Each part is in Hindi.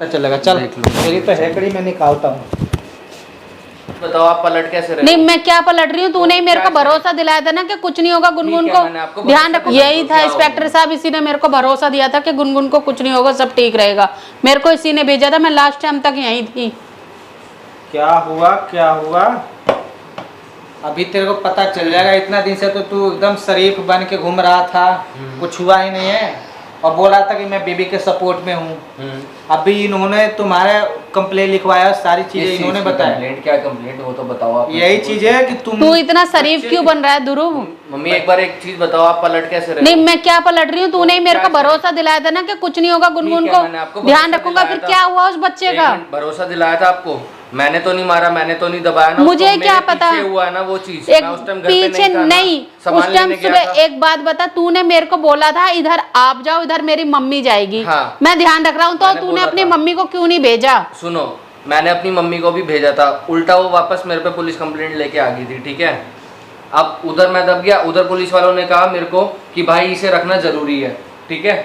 चलेगा। चल मेरी तो हैकड़ी मैं निकालता हूँ। बताओ आप पलट कैसे रहे? नहीं मैं क्या पलट रही हूँ, तूने ही मेरे को भरोसा दिलाया था ना कि कुछ नहीं होगा, गुनगुन को ध्यान रखो। यही था इंस्पेक्टर साहब, इसी ने मेरे को भरोसा दिया था कि गुनगुन को कुछ नहीं होगा, सब ठीक रहेगा। मेरे को इसी ने भेजा था, मैं लास्ट टाइम तक यहीं थी। क्या हुआ क्या हुआ अभी तेरे को पता चल जाएगा। इतना दिन से तो तू एकदम शरीफ बन के घूम रहा था, कुछ हुआ ही नहीं है और बोल रहा था कि मैं बेबी के सपोर्ट में हूँ। अभी इन्होंने तुम्हारे कंप्लेंट लिखवाया, सारी चीजें इन्होंने बताया। कंप्लेंट क्या कंप्लेंट वो तो बताओ आप। यही चीज है कि तू इतना शरीफ क्यों बन रहा है ध्रुव? मम्मी एक बार एक चीज बताओ, आप पलट कैसे रहे? नहीं मैं क्या पलट रही हूँ, तूने ही मेरे को भरोसा दिलाया था ना कि कुछ नहीं होगा, गुनगुन को ध्यान रखूंगा। फिर क्या हुआ उस बच्चे का? भरोसा दिलाया था आपको, मैंने तो नहीं मारा, मैंने तो नहीं दबाया ना। मुझे क्या पता हुआ ना वो चीज। एक पीछे नहीं, उस टाइम सुबह एक बात बता, तूने मेरे को बोला था इधर आप जाओ, इधर मेरी मम्मी जाएगी। हाँ। मैं ध्यान रख रहा हूँ, तो तूने अपनी मम्मी को क्यों नहीं भेजा? सुनो, मैंने अपनी मम्मी को भी भेजा था, उल्टा वो वापस मेरे पे पुलिस कंप्लेंट लेके आ गई थी, ठीक है। अब उधर मैं दब गया, उधर पुलिस वालों ने कहा मेरे को कि भाई इसे रखना जरूरी है, ठीक है।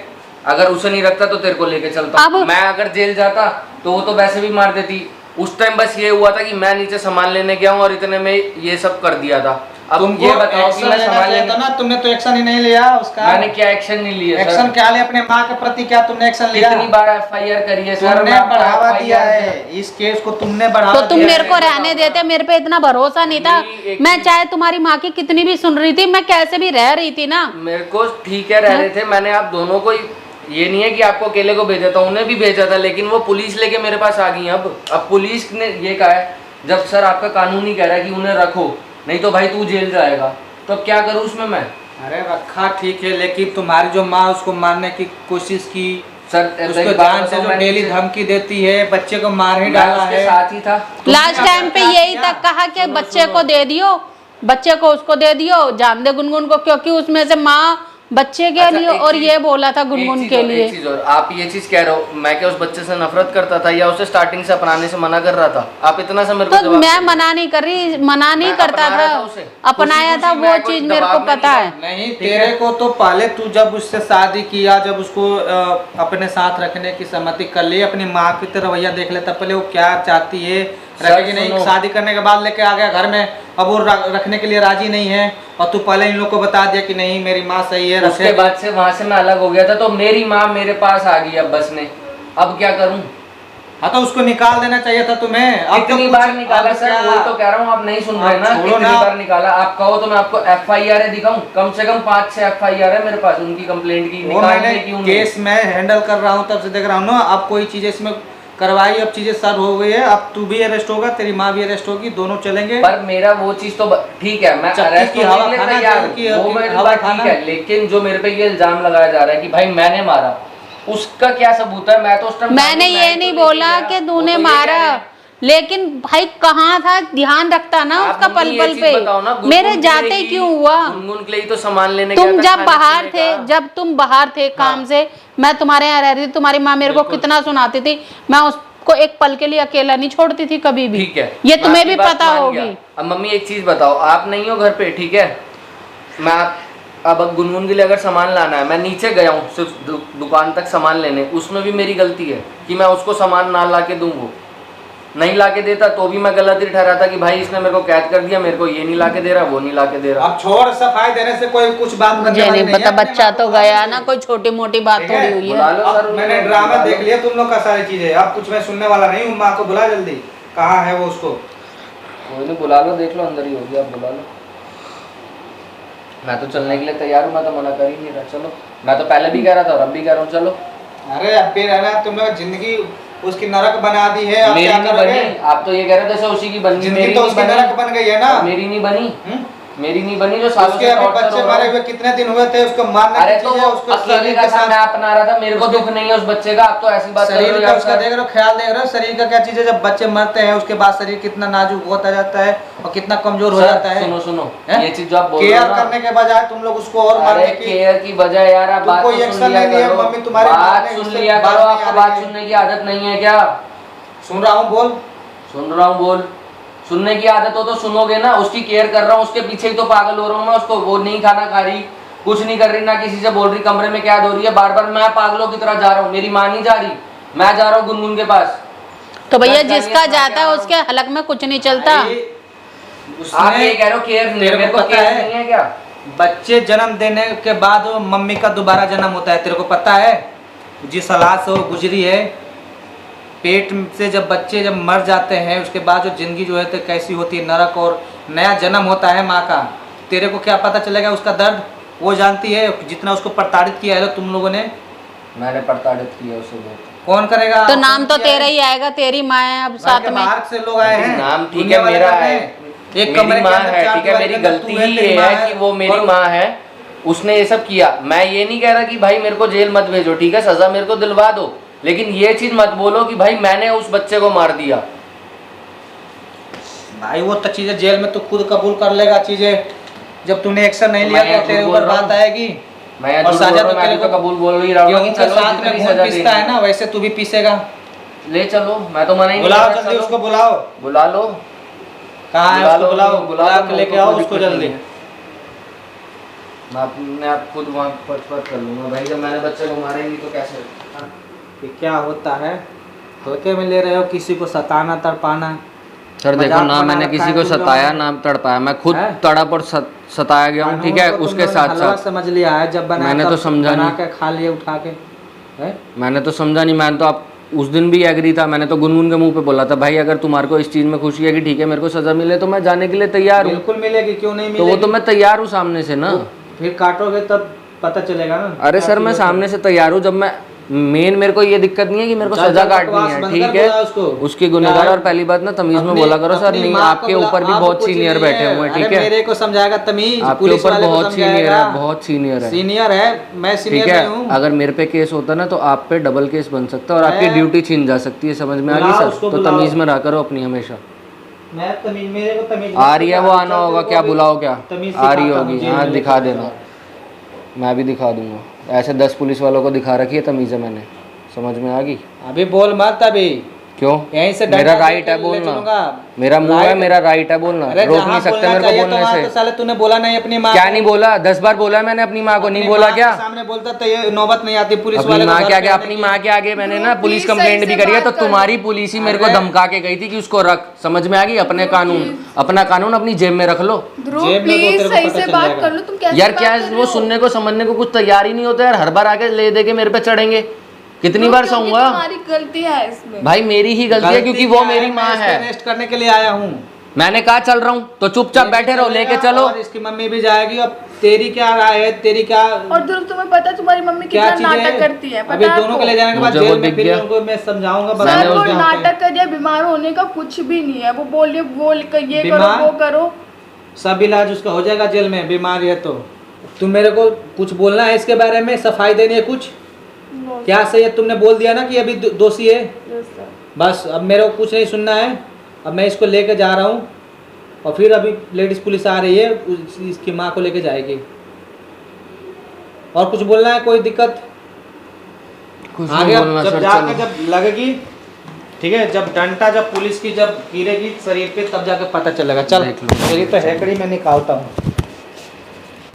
अगर उसे नहीं रखता तो तेरे को लेके चलता। मैं अगर जेल जाता तो वो तो वैसे भी मार देती। उस टाइम बस ये हुआ था कि मैं नीचे सामान लेने गया हूँ और इतने में ये सब कर दिया था। अब तुम ये बताओ कि मैं सामान लेता ना, तुमने तो एक्शन ही नहीं लिया उसका। मैंने क्या एक्शन नहीं लिया? एक्शन क्या लिया? अपने माँ के प्रति क्या तुमने एक्शन लिया? कितनी बार एफआईआर करी है सर? तुमने बढ़ावा दिया है इस केस को, तुमने बढ़ावा तो तुम मेरे को रहने देते, मेरे पे इतना भरोसा नहीं था। मैं चाहे तुम्हारी माँ की कितनी भी सुन रही थी, मैं कैसे भी रह रही थी ना। मेरे को ठीक है रह रहे थे, मैंने आप दोनों को, ये नहीं है कि आपको अकेले को भेजा था, उन्हें भी भेजा था, लेकिन वो पुलिस लेके मेरे पास आ गई। अब पुलिस ने ये कहा है, जब सर आपका कानून ही कह रहा है कि उन्हें रखो, नहीं तो भाई तू जेल जाएगा, तो अब क्या करूँ उसमें मैं? अरे रखा ठीक है, लेकिन तुम्हारी जो माँ उसको मारने की कोशिश की सर, उसको जान से जो डेली धमकी देती है, बच्चे को मार ही डाला है। साथ ही था लास्ट टाइम पे यही तक कहा कि बच्चे को दे दियो, बच्चे को उसको दे दियो, जान दे गुनगुन को, क्योंकि उसमें से माँ बच्चे के लिए और ये बोला था गुनगुन के लिए। एक चीज और, आप ये चीज कह रहे हो मैं क्या उस बच्चे से नफरत करता था या उसे स्टार्टिंग से अपनाने से मना कर रहा था? आप इतना सा मेरे को तो मैं मना नहीं कर रही, मना नहीं करता था, अपनाया था वो चीज मेरे को पता है। नहीं तेरे को तो पहले तू जब उससे शादी किया, जब उसको अपने साथ रखने की सहमति कर ली, अपनी माँ की तरह रवैया देख लेता पहले वो क्या चाहती है, रखेगी नहीं। शादी करने के बाद लेके आ गया घर में, अब वो रखने के लिए राजी नहीं है और तू पहले इन लोग को बता दिया कि नहीं मेरी माँ सही है। उसके बाद से वहाँ से मैं अलग हो गया था, तो मेरी माँ मेरे पास आ गई अब बस ने, अब क्या करूँ? हाँ तो उसको निकाल देना चाहिए था तुम्हें। अब कितनी बार निकाला सर, वो तो कह रहा हूँ आप नहीं सुन रहे ना, कितनी बार निकाला। आप कहो तो मैं आपको एफआईआर दिखाऊं, कम से कम 5-6 एफआईआर है मेरे पास उनकी कंप्लेंट की। वो मैंने केस मैं हैंडल कर रहा हूँ तब से देख रहा हूँ ना। अब कोई चीज इसमें करवाई, अब चीजें सर हो गई है, अब तू भी अरेस्ट होगा, तेरी माँ भी अरेस्ट होगी, दोनों चलेंगे। पर मेरा वो चीज तो ठीक है, मैं अरेस्ट होने के लिए तैयार हूं, वो मेरी बात ठीक है, लेकिन जो मेरे पे ये इल्जाम लगाया जा रहा है कि भाई मैंने मारा, उसका क्या सबूत है? मैं तो उस टाइम मैंने ये नहीं बोला कि तूने मारा, लेकिन भाई कहाँ था, ध्यान रखता ना उसका पल पल पे। मेरे जाते क्यों हुआ? गुनगुन के लिए तो सामान लेने तुम जब बाहर थे, जब तुम बाहर थे काम से, मैं तुम्हारे यहाँ रह रही थी, तुम्हारी माँ मेरे को कितना सुनाती थी, मैं उसको एक पल के लिए अकेला नहीं छोड़ती थी कभी भी। ठीक है, ये तुम्हें भी पता होगी। अब मम्मी एक चीज बताओ, आप नहीं हो घर पे, ठीक है, मैं अब गुनगुन के लिए अगर सामान लाना है, मैं नीचे गया हूँ सिर्फ दुकान तक सामान लेने, उसमें भी मेरी गलती है कि मैं उसको सामान ना ला के दूँ। वो नहीं ला के देता तो भी मैं गलत ही ठहराता कि भाई इसने मेरे को कैद कर दिया, मेरे को ये नहीं ला के दे रहा, वो नहीं ला के दे रहा। अब छोड़, सफाई देने से कोई कुछ बात मुझे नहीं पता, बच्चा तो गया ना, कोई छोटी मोटी बात थोड़ी हुई है। मैंने ड्रामा देख लिया तुम लोग का सारी चीजें, अब कुछ मैं सुनने वाला नहीं हूँ। माँ को बुला जल्दी, कहाँ है वो? उसको कोई नहीं, बुला लो, देख लो अंदर ही होगी, आप बुला लो। मैं तो चलने के लिए तैयार हूँ, मैं तो मना कर ही नहीं रहा। चलो, मैं तो पहले भी कह रहा था और अब भी कह रहा हूँ, चलो। अरे अब भी रहना, तुम लोग जिंदगी उसकी नरक बना दी है। मेरी नहीं बनी, आप तो ये कह रहे थे उसी की बनी, मेरी तो उसकी नरक बन गई है ना। मेरी नहीं बनी, मेरी नहीं बनी। जो सालों से बच्चे मारे हुए कितने दिन हुए थे, उसको मारने की चीज़ है, उसको अकेले का साथ मैं अपना रहा था, मेरे को दुख नहीं है उस बच्चे का। आप तो ऐसी बात शरीर का उसका देख रहे हो, ख्याल देख रहे हो, शरीर का क्या चीज है। जब बच्चे मरते हैं उसके बाद शरीर कितना नाजुक होता जाता है और कितना कमजोर हो जाता है। सुनो सुनो, ये चीज जो आप बोल रहे हो, केयर करने के बजाय तुम लोग उसको और मारने की, केयर की बजाय यार आप बात कोई एक्शन नहीं लिया। मम्मी तुम्हारी बात सुन लिया करो, आपको बात सुनने की आदत नहीं है क्या? सुन रहा हूँ, बोल। सुन रहा हूँ, बोल। सुनने की आदत हो तो सुनोगे ना। उसकी केयर कर रहा हूँ, उसके पीछे ही तो पागल हो रहा हूँ मैं। उसको वो नहीं खाना खा रही, कुछ नहीं कर रही, ना किसी से बोल रही, कमरे में क्या हो रही है, बार बार मैं पागलों की तरह जा रहा हूँ, मेरी माँ नहीं जा रही। मैं जा रहा हूँ गुनगुन के पास। तो भैया बस जिसका जानिए जाता है क्या उसके हलक में कुछ नहीं चलता। आप ये कह रहे हो केयर नहीं है, मेरे को केयर नहीं है क्या? बच्चे जन्म देने के बाद वो मम्मी का दोबारा जन्म होता है, तेरे को पता है? जिस हालात से वो गुजरी है, पेट से जब बच्चे जब मर जाते हैं उसके बाद जो जिंदगी जो है तो कैसी होती है, नरक और नया जन्म होता है माँ का। तेरे को क्या पता चलेगा उसका दर्द? वो जानती है जितना उसको प्रताड़ित किया है तुम लोगों ने। मैंने प्रताड़ित किया उसे बहुत। कौन करेगा? तो नाम तो तेरा ही आएगा, तेरी माँ है अब साथ में। बाहर से लोग आए हैं, नाम ठीक दुनिया है वाले मेरा करते है, हैं। एक मेरी कमरे के माँ अंदर है, चार ठीक है, दीवार मेरी के अंदर गलती तू है, ही तेरी ये माँ है कि वो मेरी और माँ है, उसने ये सब किया। मैं ये नहीं कह रहा कि भाई मेरे को जेल मत भेजो, ठीक है, सजा मेरे को दिलवा दो, लेकिन ये चीज मत बोलो कि भाई मैंने उस बच्चे को मार दिया। भाई वो तो चीजें जेल में तो खुद कबूल कर लेगा चीजें, जब तूने एक्शन नहीं लिया मैं तो तेरे झूठ ऊपर बोल रहा बात हूँ। आएगी। मैं और झूठ बोल साजा रहा हूँ, तो मैं तेरे अभी तो को कबूल बोल ही रहा हूँ गेहूं कि के चलो साथ में जितनी खून सजा पीसता है देनी ना, वैसे तू भी पीसेगा। ले चलो, मैं तो मना ही नहीं बुलाओ कर रहा, जल्दी चलो। उसको, बुलाओ। बुला लो। कहाँ है बुला उसको? लो, बुलाओ, बुला बुला लो, के लेके मेरे को आओ कोई उसको दिक्कत जल्दी। नहीं है। मैं अपने आप खुद वहाँ पट कर लूँगा भाई, जब मैंने बच्चे को मारा ही नहीं तो कैसे? कि क्या होता है, धोखे में ले रहे हो किसी को सताना तड़पाना। सर देखो मजाक ना, बना मैंने रखा किसी है को तुम लोगों सताया ने। ना तड़पाया, मैं खुद है? तड़प और सताया गया हूँ, ठीक है, कानून को तुम उसके लोगों ने साथ हलवा साथ समझ लिया है, जब बनाया मैंने तब तो समझा बना नहीं। के खा लिए उठा के। है? मैंने तो समझा नहीं, मैंने तो आप उस दिन भी एग्री था, मैंने तो गुनगुन के मुंह पे बोला था भाई अगर तुम्हारे को इस चीज़ में खुशी है कि ठीक है मेरे को सजा मिले तो मैं जाने के लिए तैयार हूँ। बिल्कुल मिलेगी, क्यों नहीं तो मिलेगी? वो तो मैं तैयार हूँ सामने से ना। फिर काटोगे तब पता चलेगा ना। अरे क्या सर मैं चीज़ है सामने से तैयार हूँ, जब मैं मेन मेरे को ये दिक्कत नहीं है कि मेरे को चल, सजा चल, काटनी बकवास है, बंद ठीक कर, है, बुला उसको। उसकी गुनहगार। क्या- और पहली बात ना तमीज में अपनी- बोला करो सर, अपनी नहीं माँ को आपके बुला- ऊपर भी आप बहुत कुछ सीनियर नहीं बैठे है। हुए हैं, अरे ठीक है, मेरे को समझाएगा तमीज, आपके पुलिस ऊपर वाले को बहुत सीनियर समझाएगा। है, बहुत सीनियर है, सीनियर है, मैं ठीक सीनियर है। नहीं हूँ। अगर मेरे पे केस होता ना तो आप पे डबल केस बन सकता है और आपकी मैं- ड्यूटी छीन जा सकती है, समझ में आ गई बुलाओ सर? उसको, तो बुलाओ। तमीज में रहा करो अपनी हमेशा। मैं तमीज, मेरे को तमीज आ रही है वो, आना चल, होगा तेरे क्या? को भी बुलाओ क्या? तमीज आ रही सिखाता हूँ, होगी, जेल हाँ में दिखा लेकर देना, मैं भी दिखा दूंगा। ऐसे 10 पुलिस वालों को दिखा रखी है तमीज़ है मैंने, समझ में आ गई? अभी बोल मत अभी, क्यों? यहीं से मेरा डंडा राइट लेके है ले बोलना, चलूंगा। मेरा मुंह है, राइट- मेरा राइट है बोलना, अरे रोक जहाँ नहीं सकते बोलना मेरे को चाहिए तो बोलने वहाँ से। तो साले तूने बोला नहीं अपनी माँ क्या को। नहीं बोला? 10 बार बोला है मैंने अपनी माँ को, अपनी नहीं बोला माँ क्या? के सामने बोलता तो ये नौबत नहीं आती पुलिस अपनी वाले को माँ घर के आगे, पे आने अपनी की। माँ के आगे मैंने ना प्लीज पुलिस सही कंप्लेंट से भी करी है, तो बात कर तुम्हारी पुलिस ही मेरे को अरे- धमका के गई थी कि उसको रख, समझ में आ गई? अपने कानून, अपना कानून अपनी जेब में रख लो ध्रुव जेब में तो प्लीज तेरे को सही पता से चल बात जाएगा। कर लो, तुम कैसे यार। बात क्या कर रहे वो हो? सुनने को समझने को कुछ तैयार ही नहीं होता यार, हर बार आके ले दे के मेरे पे चढ़ेंगे, कितनी ध्रुव, बार क्योंकि सहूंगा? तुम्हारी गलती है इसमें। भाई मेरी ही गलती है क्योंकि वो क्या मेरी मैं माँ इसको है। अरेस्ट करने के लिए आया हूँ। मैंने कहा चल रहा हूँ तो चुपचाप बैठे रहो, लेके चलो। और इसकी मम्मी भी जाएगी। अब तेरी क्या राय है, तेरी क्या और ध्रुव तुम्हें पता है तुम्हारी मम्मी क्या कितना चीजें नाटक करती है? अभी पता है दोनों आपको? के ले जाने के बाद मुझे वो जेल में दिख फिर गया। उनको मैं समझाऊंगा, सर मैंने वो उस दिन- नाटक कर दिया, बीमार होने का कुछ भी नहीं है। वो बोल रही वो ये करो बीमार? वो करो। सब इलाज उसका हो जाएगा जेल में, बीमार है तो। तुम मेरे को कुछ बोलना है इसके बारे में, सफाई देनी है कुछ? क्या सही है? तुमने बोल दिया ना कि अभी दोषी है, बस अब मेरे को कुछ नहीं सुनना है। अब मैं इसको लेके जा रहा हूँ और फिर अभी लेडीज पुलिस आ रही है, इसकी माँ को लेके जाएगी। और कुछ बोलना है? कोई दिक्कत? कुछ आगे नहीं अब बोलना जब सर, जाके चलो। जब लगेगी, ठीक है, जब डंडा जब पुलिस की जब गिरेगी शरीर पे तब जाके पता चलेगा। चल देख लो। मेरी तो हैकड़ी में निकालता हूँ।